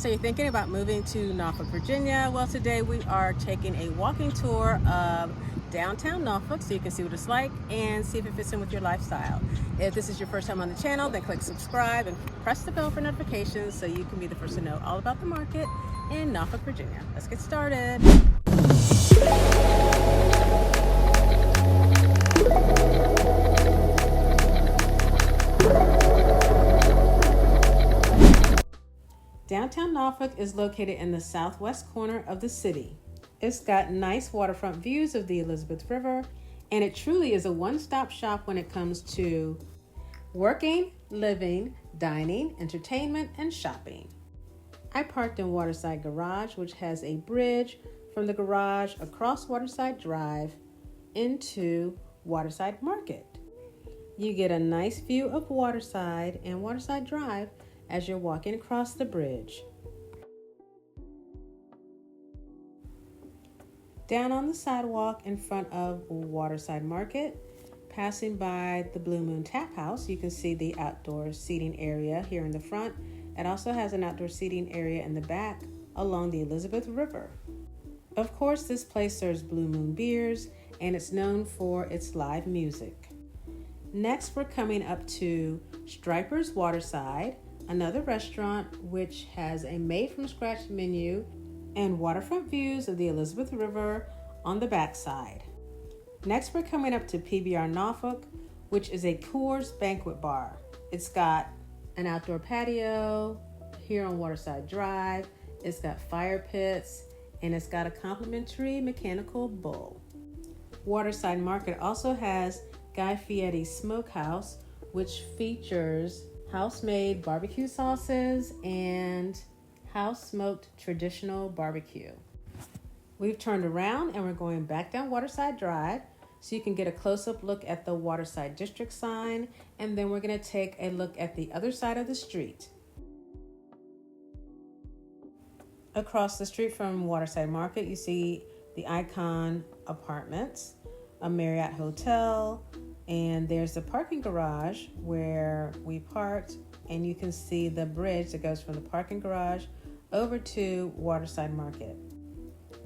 So you're thinking about moving to Norfolk, Virginia? Well, today we are taking a walking tour of downtown Norfolk so you can see what it's like and see if it fits in with your lifestyle. If this is your first time on the channel, then click subscribe and press the bell for notifications so you can be the first to know all about the market in Norfolk, Virginia. Let's get started. Downtown Norfolk is located in the southwest corner of the city. It's got nice waterfront views of the Elizabeth River, and it truly is a one-stop shop when it comes to working, living, dining, entertainment, and shopping. I parked in Waterside Garage, which has a bridge from the garage across Waterside Drive into Waterside Market. You get a nice view of Waterside and Waterside Drive as you're walking across the bridge. Down on the sidewalk in front of Waterside Market, passing by the Blue Moon Tap House, you can see the outdoor seating area here in the front. It also has an outdoor seating area in the back along the Elizabeth River. Of course, this place serves Blue Moon beers, and it's known for its live music. Next, we're coming up to Striper's Waterside, another restaurant which has a made-from-scratch menu and waterfront views of the Elizabeth River on the backside. Next, we're coming up to PBR Norfolk, which is a Coors banquet bar. It's got an outdoor patio here on Waterside Drive. It's got fire pits, and it's got a complimentary mechanical bull. Waterside Market also has Guy Fieri's Smokehouse, which features house-made barbecue sauces and house-smoked traditional barbecue. We've turned around and we're going back down Waterside Drive so you can get a close-up look at the Waterside District sign, and then we're going to take a look at the other side of the street. Across the street from Waterside Market, you see the Icon Apartments, a Marriott Hotel, and there's a parking garage where we parked, and you can see the bridge that goes from the parking garage over to Waterside Market.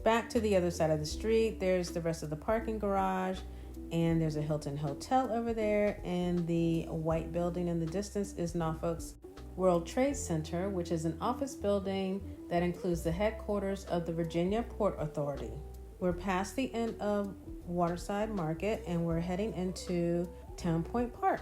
Back to the other side of the street, there's the rest of the parking garage, and there's a Hilton Hotel over there, and the white building in the distance is Norfolk's World Trade Center, which is an office building that includes the headquarters of the Virginia Port Authority. We're past the end of Waterside Market and we're heading into Town Point Park.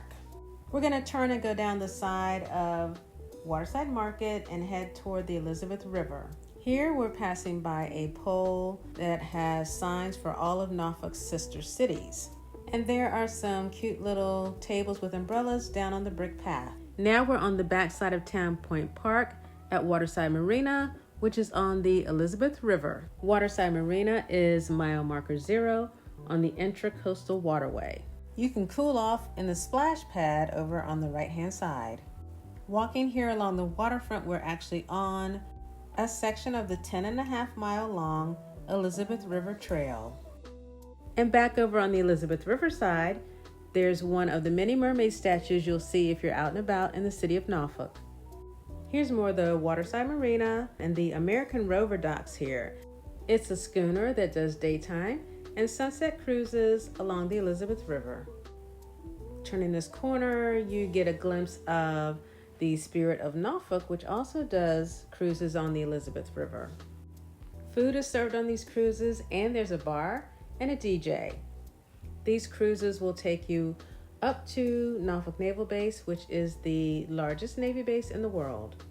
We're going to turn and go down the side of Waterside Market and head toward the Elizabeth River. Here we're passing by a pole that has signs for all of Norfolk's sister cities. And there are some cute little tables with umbrellas down on the brick path. Now we're on the back side of Town Point Park at Waterside Marina, which is on the Elizabeth River. Waterside Marina is mile marker 0 on the Intracoastal Waterway. You can cool off in the splash pad over on the right-hand side. Walking here along the waterfront, we're actually on a section of the 10.5-mile long Elizabeth River Trail. And back over on the Elizabeth River side, there's one of the many mermaid statues you'll see if you're out and about in the city of Norfolk. Here's more of the Waterside Marina and the American Rover docks here. It's a schooner that does daytime and sunset cruises along the Elizabeth River. Turning this corner, you get a glimpse of the Spirit of Norfolk, which also does cruises on the Elizabeth River. Food is served on these cruises, and there's a bar and a DJ. These cruises will take you up to Norfolk Naval Base, which is the largest Navy base in the world.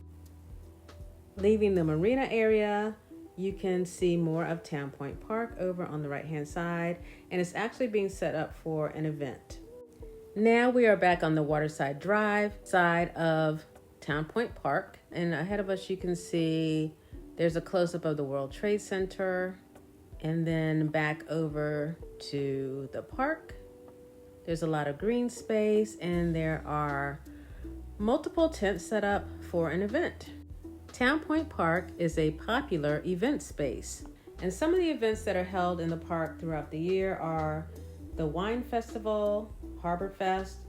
Leaving the marina area, you can see more of Town Point Park over on the right-hand side, and it's actually being set up for an event. Now we are back on the Waterside Drive side of Town Point Park, and ahead of us you can see there's a close-up of the World Trade Center, and then back over to the park. There's a lot of green space, and there are multiple tents set up for an event. Town Point Park is a popular event space, and some of the events that are held in the park throughout the year are the Wine Festival, Harbor Fest,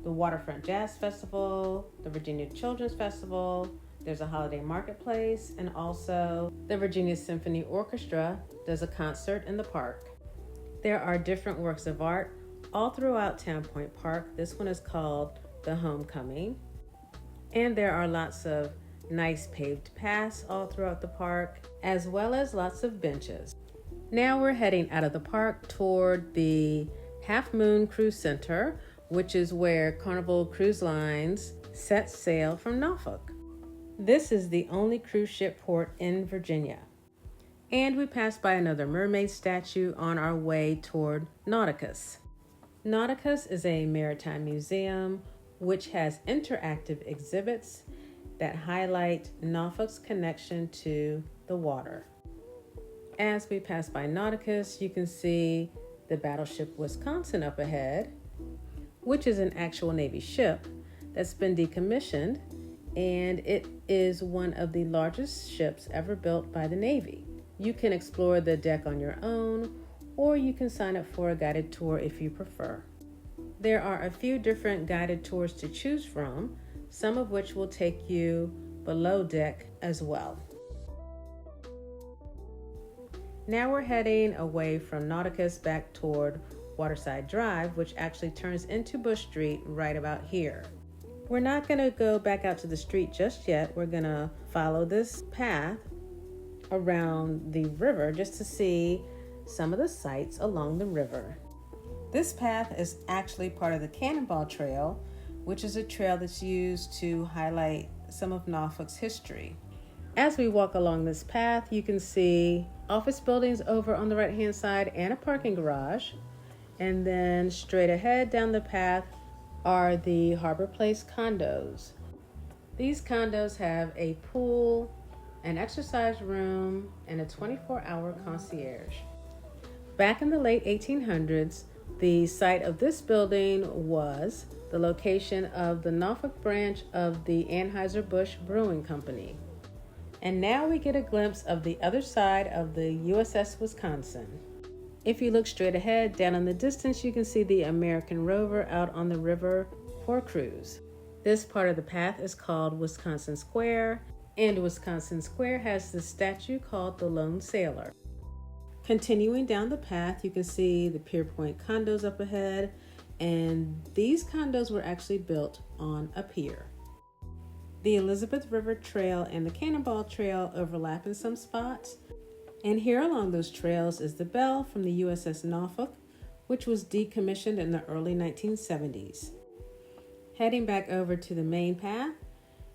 the Waterfront Jazz Festival, the Virginia Children's Festival, There's a holiday marketplace, and also the Virginia Symphony Orchestra does a concert in the park. There are different works of art all throughout Town Point Park. This one is called The Homecoming. And there are lots of nice paved paths all throughout the park, as well as lots of benches. Now we're heading out of the park toward the Half Moon Cruise Center, which is where Carnival Cruise Lines sets sail from Norfolk. This is the only cruise ship port in Virginia. And we passed by another mermaid statue on our way toward Nauticus. Nauticus is a maritime museum which has interactive exhibits that highlight Norfolk's connection to the water. As we pass by Nauticus, you can see the battleship Wisconsin up ahead, which is an actual Navy ship that's been decommissioned, and it is one of the largest ships ever built by the Navy. You can explore the deck on your own, or you can sign up for a guided tour if you prefer. There are a few different guided tours to choose from, some of which will take you below deck as well. Now we're heading away from Nauticus back toward Waterside Drive, which actually turns into Bush Street right about here. We're not going to go back out to the street just yet. We're going to follow this path around the river just to see some of the sights along the river. This path is actually part of the Cannonball Trail, which is a trail that's used to highlight some of Norfolk's history. As we walk along this path, you can see office buildings over on the right-hand side and a parking garage. And then straight ahead down the path are the Harbor Place condos. These condos have a pool, an exercise room, and a 24-hour concierge. Back in the late 1800s, the site of this building was the location of the Norfolk branch of the Anheuser-Busch Brewing Company. And now we get a glimpse of the other side of the USS Wisconsin. If you look straight ahead, down in the distance, you can see the American Rover out on the river for a cruise. This part of the path is called Wisconsin Square, and Wisconsin Square has the statue called the Lone Sailor. Continuing down the path, you can see the Pier Point condos up ahead, and these condos were actually built on a pier. The Elizabeth River Trail and the Cannonball Trail overlap in some spots, and here along those trails is the bell from the USS Norfolk, which was decommissioned in the early 1970s. Heading back over to the main path,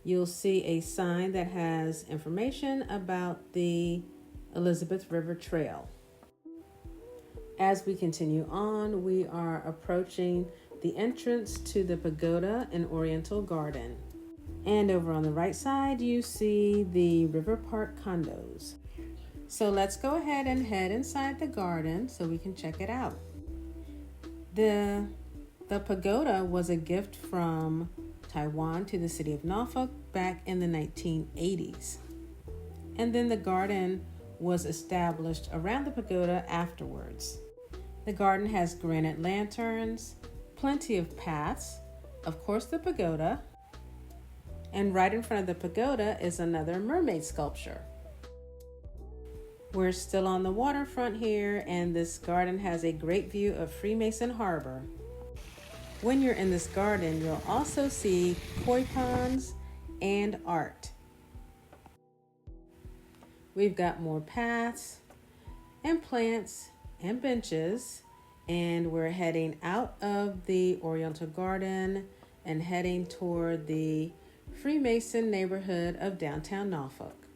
you'll see a sign that has information about the Elizabeth River Trail. As we continue on, we are approaching the entrance to the Pagoda and Oriental Garden. And over on the right side, you see the River Park condos. So let's go ahead and head inside the garden so we can check it out. The pagoda was a gift from Taiwan to the city of Norfolk back in the 1980s. And then the garden was established around the pagoda afterwards. The garden has granite lanterns, plenty of paths, of course the pagoda, and right in front of the pagoda is another mermaid sculpture. We're still on the waterfront here, and this garden has a great view of Freemason Harbor. When you're in this garden, you'll also see koi ponds and art. We've got more paths and plants and benches, and we're heading out of the Oriental Garden and heading toward the Freemason neighborhood of Downtown Norfolk.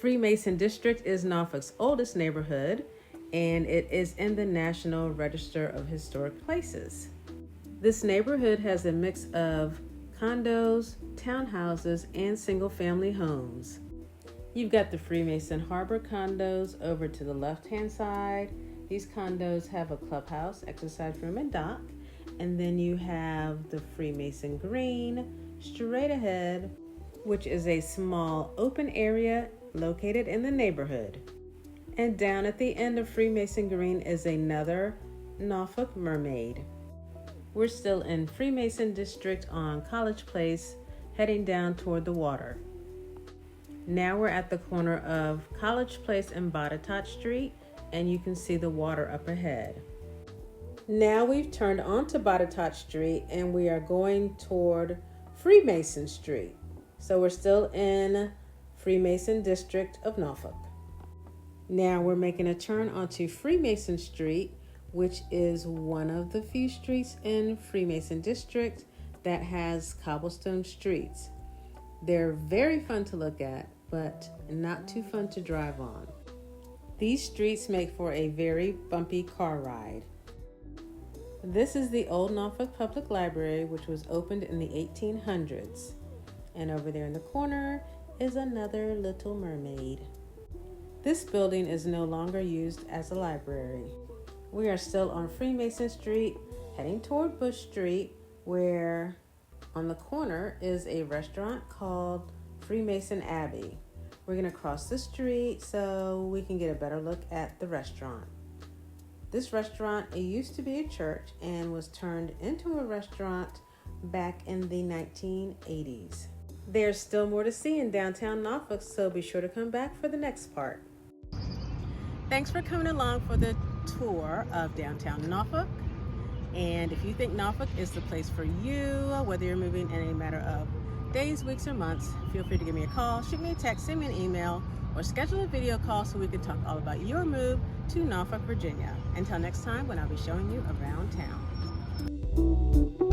Freemason District is Norfolk's oldest neighborhood, and it is in the National Register of Historic Places. This neighborhood has a mix of condos, townhouses, and single-family homes. You've got the Freemason Harbor condos over to the left-hand side. These condos have a clubhouse, exercise room, and dock. And then you have the Freemason Green straight ahead, which is a small open area located in the neighborhood. And down at the end of Freemason Green is another Norfolk Mermaid. We're still in Freemason District on College Place, heading down toward the water. Now we're at the corner of College Place and Waterside Street, and you can see the water up ahead. Now we've turned onto Waterside Street and we are going toward Freemason Street. So we're still in Freemason District of Norfolk. Now we're making a turn onto Freemason Street, which is one of the few streets in Freemason District that has cobblestone streets. They're very fun to look at, but not too fun to drive on. These streets make for a very bumpy car ride. This is the Old Norfolk Public Library, which was opened in the 1800s. And over there in the corner is another Little Mermaid. This building is no longer used as a library. We are still on Freemason Street, heading toward Bush Street, where on the corner is a restaurant called Freemason Abbey. We're going to cross the street so we can get a better look at the restaurant. This restaurant, it used to be a church and was turned into a restaurant back in the 1980s. There's still more to see in downtown Norfolk, so be sure to come back for the next part. Thanks for coming along for the tour of downtown Norfolk. And if you think Norfolk is the place for you, whether you're moving in a matter of days, weeks, or months, feel free to give me a call, shoot me a text, send me an email, or schedule a video call so we can talk all about your move to Norfolk, Virginia. Until next time, when I'll be showing you around town.